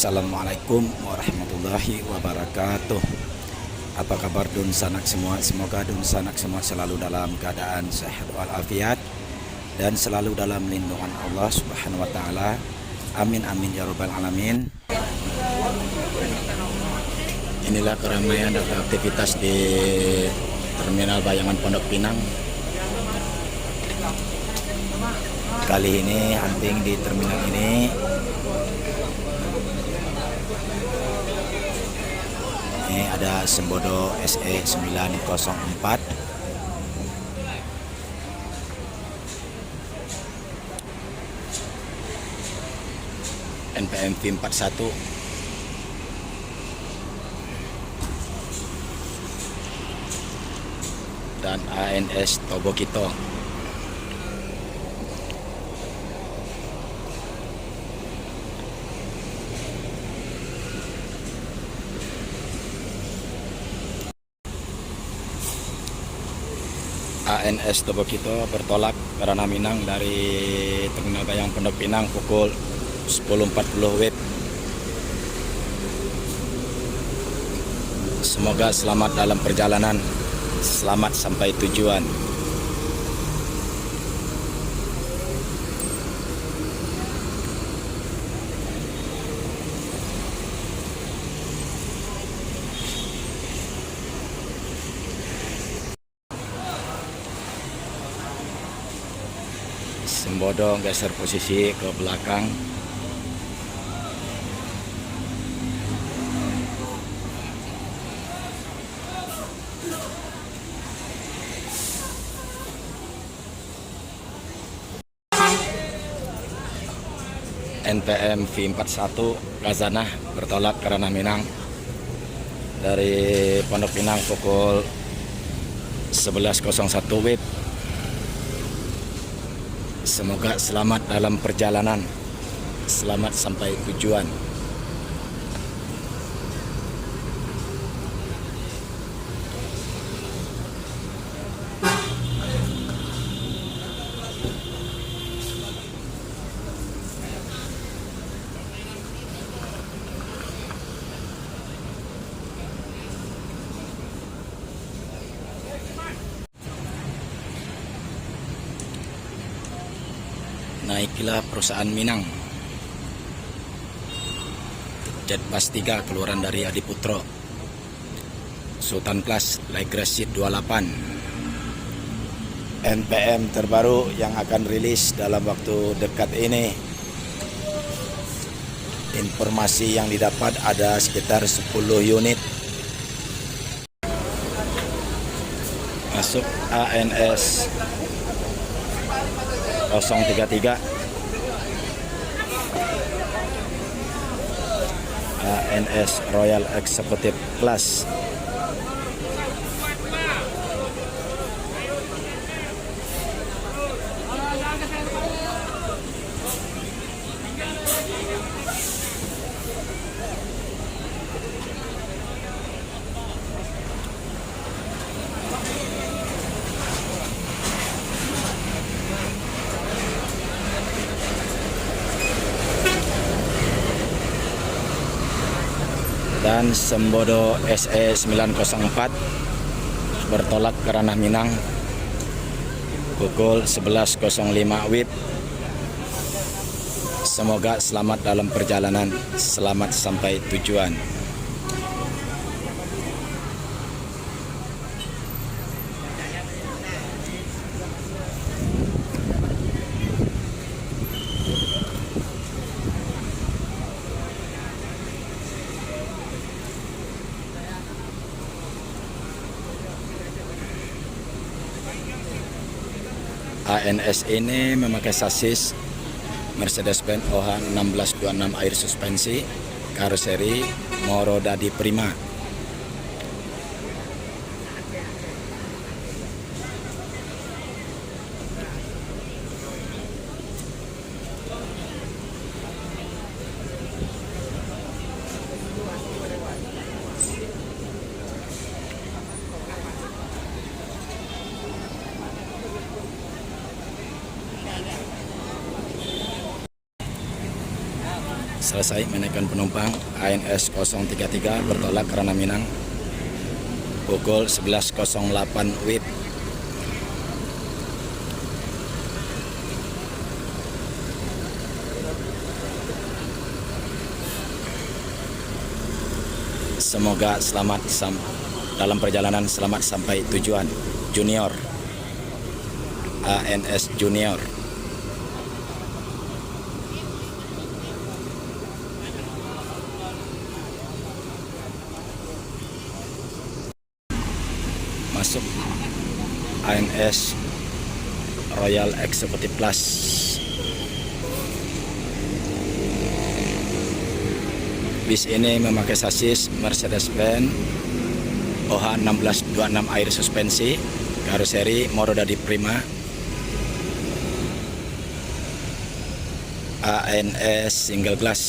Assalamualaikum warahmatullahi wabarakatuh. Apa kabar dun sanak semua? Semoga dun sanak semua selalu dalam keadaan sehat walafiat dan selalu dalam lindungan Allah Subhanahu wa taala. Amin amin ya rabbal alamin. Inilah keramaian dan aktivitas di Terminal Bayangan Pondok Pinang. Kali ini hunting di terminal ini ada Sembodo SE 904, NPM V41, dan ANS Tobokito. ANS Tobokito bertolak ke Ranah Minang dari Terminal Bayang Pondok Pinang pukul 10.40 WIB. Semoga selamat dalam perjalanan, selamat sampai tujuan. Sembodo geser posisi ke belakang. NPM V41 Kazanah bertolak ke Ranah Minang dari Pondok Pinang pukul 11.01 WIB. Semoga selamat dalam perjalanan, selamat sampai tujuan. Naikilah perusahaan Minang. Jet Bus 3 keluaran dari Adiputro. Sultan Plus Legrasid 28. NPM terbaru yang akan rilis dalam waktu dekat ini. Informasi yang didapat ada sekitar 10 unit. Masuk ANS 033, ANS Royal Executive Class. Dan Sembodo SE 904 bertolak ke Ranah Minang pukul 11.05 WIB. Semoga selamat dalam perjalanan, selamat sampai tujuan. ANS ini memakai sasis Mercedes-Benz OH 1626 air suspensi, karoseri Moro Dadi Prima. selesai menaikkan penumpang. ANS 033 bertolak ke Ranah Minang pukul 11.08 WIB. Semoga selamat dalam perjalanan, selamat sampai tujuan. Junior, ANS Junior. Masuk ANS Royal Executive Plus. Bis ini memakai sasis Mercedes-Benz OH 1626 air suspensi, karoseri Morodadi Prima, ANS single glass.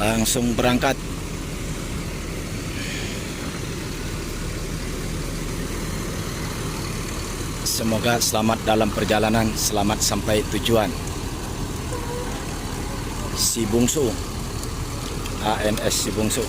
Langsung berangkat. Semoga selamat dalam perjalanan, selamat sampai tujuan. Si Bungsu, ANS Si Bungsu.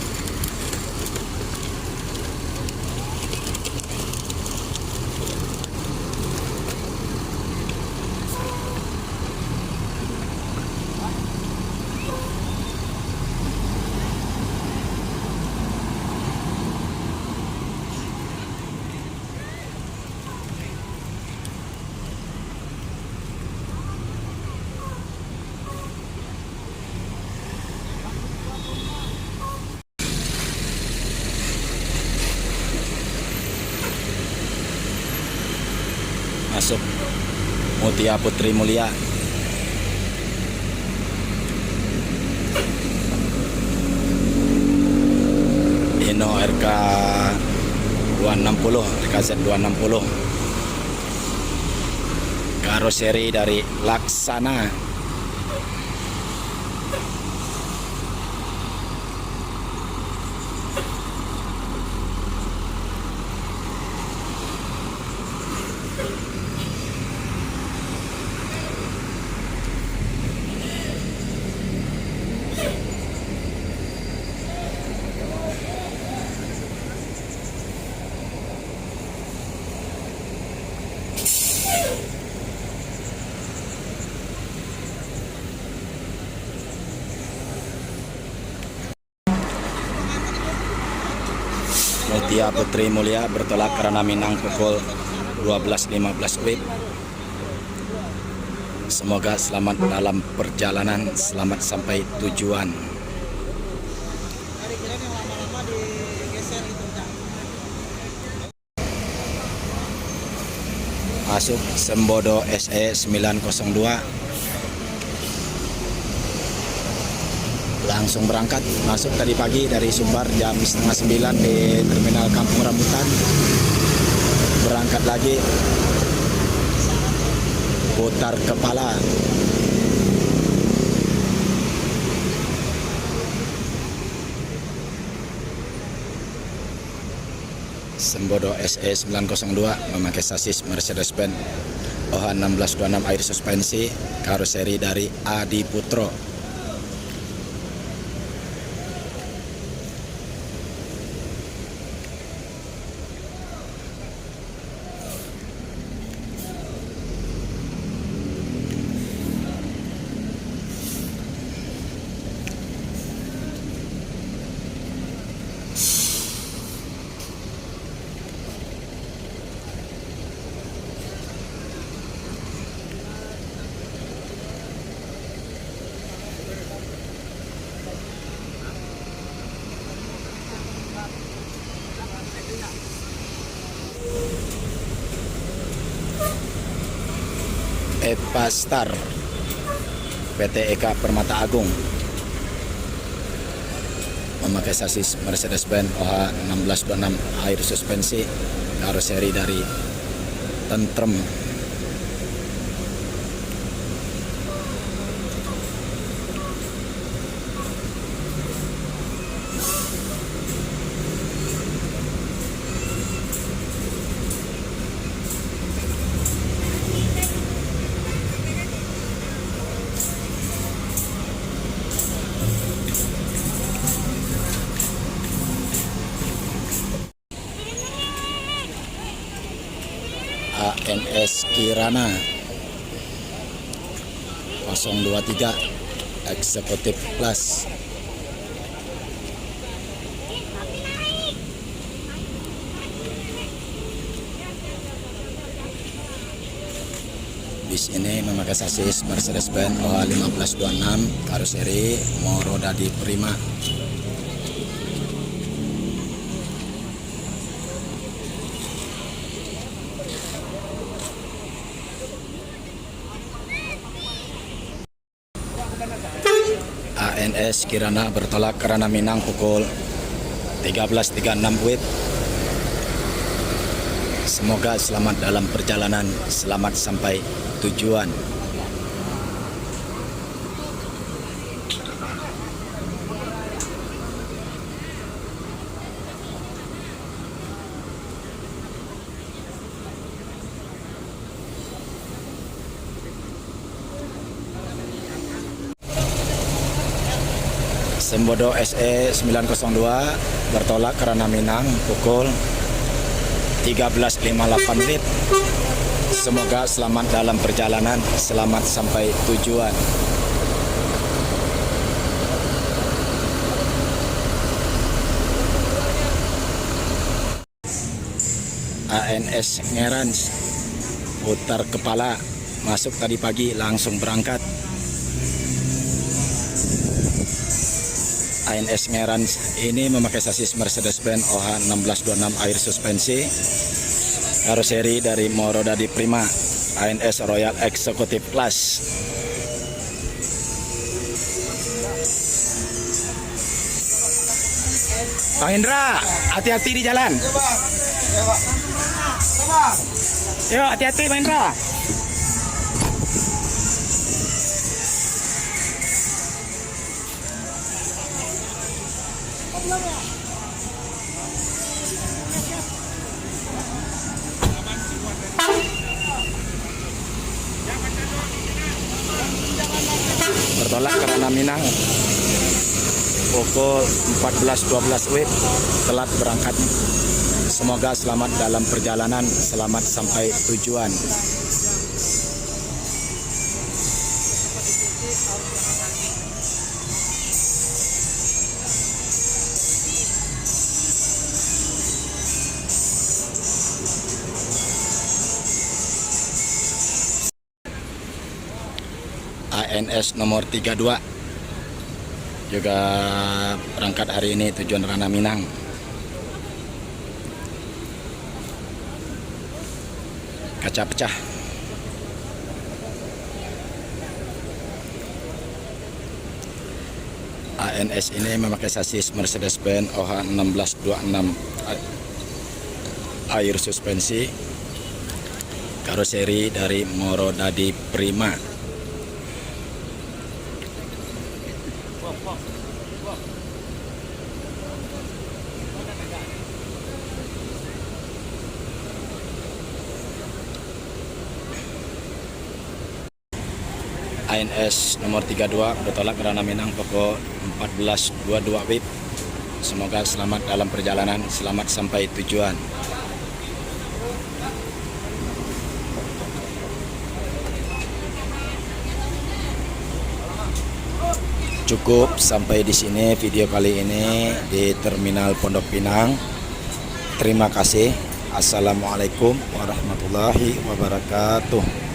Masuk Mutia Putri Mulia. Ino RK 260, RKZ 260. Karoseri dari Laksana. Mutia Putri Mulia bertolak ke Ranah Minang pukul 12.15 WIB. Semoga selamat dalam perjalanan, selamat sampai tujuan. Masuk Sembodo SE 902. Langsung berangkat, masuk tadi pagi dari Sumbar jam 8:30 di Terminal Kampung Rambutan. Berangkat lagi, putar kepala. Sembodo SE 902 memakai sasis Mercedes-Benz OH 1626 air suspensi, karoseri dari Adi Putro. Epa Star PT Eka Permata Agung memakai sasis Mercedes-Benz OH 1626 air suspensi, karoseri dari Tentrem. ANS Kirana 023 Eksekutif Plus. Bis ini memakai sasis Mercedes-Benz OH 1526 karoseri Moro Dadi Prima. ANS Kirana bertolak ke Ranah Minang pukul 13.36 WIB. Semoga selamat dalam perjalanan, selamat sampai tujuan. Sembodo SE 902 bertolak ke Ranah Minang pukul 13.58 WIB. Semoga selamat dalam perjalanan, selamat sampai tujuan. ANS Ngerans putar kepala, masuk tadi pagi langsung berangkat. ANS Ngerans ini memakai sasis Mercedes-Benz OH 1626 air suspensi, karoseri dari Moro Dadi Prima, ANS Royal Executive Plus. Pak Indra, hati-hati di jalan. Yuk, hati-hati Pak Indra. Bertolak ke Ranah Minang pukul 14.12 WIB, telat berangkat. Semoga selamat dalam perjalanan, selamat sampai tujuan. ANS nomor 32 juga berangkat hari ini tujuan Ranah Minang. Kaca pecah. ANS ini memakai sasis Mercedes-Benz OH 1626 air suspensi, karoseri dari Moro Dadi Prima. ANS nomor 32 bertolak ke Ranah Minang pukul 14.22 WIB. Semoga selamat dalam perjalanan, selamat sampai tujuan. Cukup sampai di sini video kali ini di Terminal Pondok Pinang. Terima kasih. Assalamualaikum warahmatullahi wabarakatuh.